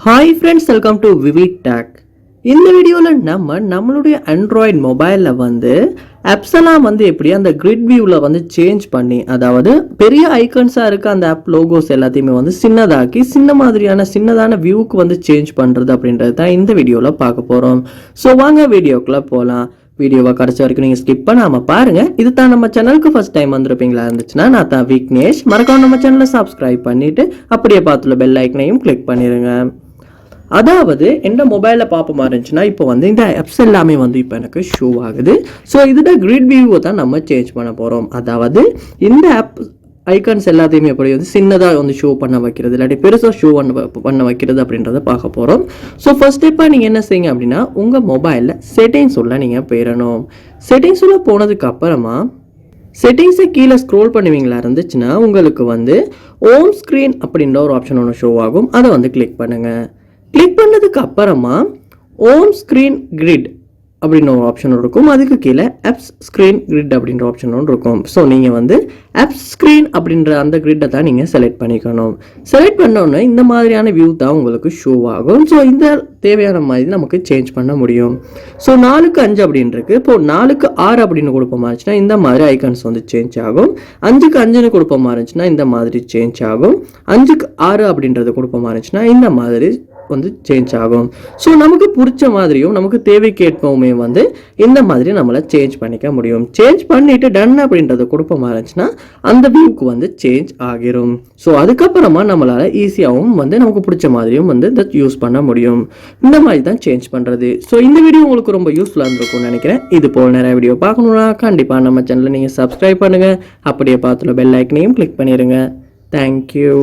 Hi friends, welcome to VividTech. இந்த வீடியோவில் நம்மளுடைய ஆண்ட்ராய்டு மொபைலில் ஆப்ஸ் எல்லாம் எப்படி அந்த கிரிட் வியூவில் சேஞ்ச் பண்ணி, அதாவது பெரிய ஐக்கன்ஸாக இருக்க அந்த ஆப் லோகோஸ் எல்லாத்தையுமே சின்னதாக்கி சின்னதான வியூக்கு சேஞ்ச் பண்ணுறது அப்படின்றது தான் இந்த வீடியோவில் பார்க்க போகிறோம். ஸோ வாங்க வீடியோக்குள்ளே போகலாம். வீடியோவை கடைசி வரைக்கும் நீங்கள் ஸ்கிப் பண்ணாமல் பாருங்கள். இது தான் நம்ம சேனலுக்கு ஃபர்ஸ்ட் டைம் வந்திருப்பீங்களா இருந்துச்சுன்னா நான் தான் விக்னேஷ். மறக்காம நம்ம சேனலை சப்ஸ்கிரைப் பண்ணிவிட்டு அப்படியே பார்த்துள்ள பெல் ஐக்கனையும் கிளிக் பண்ணிடுங்க. அதாவது என்ன மொபைலில் பார்ப்ப மாதிரி இருந்துச்சுன்னா இப்போ இந்த ஆப்ஸ் எல்லாமே இப்போ எனக்கு ஷோ ஆகுது. ஸோ இதோட கிரிட் வியூவை தான் நம்ம சேஞ்ச் பண்ண போகிறோம். அதாவது இந்த ஆப் ஐக்கான்ஸ் எல்லாத்தையுமே எப்படி சின்னதாக ஷோ பண்ண வைக்கிறது, இல்லாட்டி பெருசாக ஷோ பண்ண வைக்கிறது அப்படின்றத பார்க்க போகிறோம். ஸோ ஃபர்ஸ்ட் ஸ்டெப்பாக நீங்கள் என்ன செய்யுங்க அப்படின்னா, உங்கள் மொபைலில் செட்டிங்ஸ் உள்ள நீங்கள் போயிடணும். செட்டிங்ஸ் உள்ள போனதுக்கு அப்புறமா செட்டிங்ஸை கீழே ஸ்க்ரோல் பண்ணுவீங்களா இருந்துச்சுன்னா உங்களுக்கு ஹோம் ஸ்க்ரீன் அப்படின்ற ஒரு ஆப்ஷன் ஒன்று ஷோ ஆகும். அதை கிளிக் பண்ணுங்கள். கிளிக் பண்ணதுக்கு அப்புறமா ஹோம் ஸ்க்ரீன் கிரிட் அப்படின்ற ஒரு ஆப்ஷன் இருக்கும். அதுக்கு கீழே ஆப்ஸ் ஸ்க்ரீன் கிரிட் அப்படின்ற ஆப்ஷன் ஒன்று இருக்கும். ஸோ நீங்கள் ஆப்ஸ் ஸ்க்ரீன் அப்படின்ற அந்த கிரிட்டை தான் நீங்கள் செலக்ட் பண்ணிக்கணும். செலக்ட் பண்ணோன்னே இந்த மாதிரியான வியூ தான் உங்களுக்கு ஷோ ஆகும். ஸோ இந்த தேவையான மாதிரி நமக்கு சேஞ்ச் பண்ண முடியும். ஸோ 4:5 அப்படின்னு இருக்கு. இப்போ 4:6 அப்படின்னு கொடுப்போமா இருந்துச்சுன்னா இந்த மாதிரி ஐக்கான்ஸ் சேஞ்ச் ஆகும். 5:5 கொடுப்போமா இருந்துச்சுன்னா இந்த மாதிரி சேஞ்ச் ஆகும். 5:6 அப்படின்றது கொடுப்போமா இருந்துச்சுன்னா இந்த மாதிரி சேஞ்ச் ஆகும். ஸோ நமக்கு பிடிச்ச மாதிரியும் நமக்கு தேவைக்கேற்பவுமே இந்த மாதிரி நம்மளை சேஞ்ச் பண்ணிக்க முடியும். சேஞ்ச் பண்ணிட்டு டன் அப்படின்றத கொடுப்போமா இருந்துச்சுன்னா அந்த வியூக்கு சேஞ்ச் ஆகிரும். ஸோ அதுக்கப்புறமா நம்மளால ஈஸியாகவும் நமக்கு பிடிச்ச மாதிரியும் இதை யூஸ் பண்ண முடியும். இந்த மாதிரி தான் சேஞ்ச் பண்ணுறது. ஸோ இந்த வீடியோ உங்களுக்கு ரொம்ப யூஸ்ஃபுல்லாக இருந்திருக்கும்னு நினைக்கிறேன். இது போல் நிறைய வீடியோ பார்க்கணுன்னா கண்டிப்பாக நம்ம சேனலை நீங்கள் சப்ஸ்கிரைப் பண்ணுங்கள். அப்படியே பார்த்துள்ள பெல் ஐக்கனையும் கிளிக் பண்ணிடுங்க. தேங்க்யூ.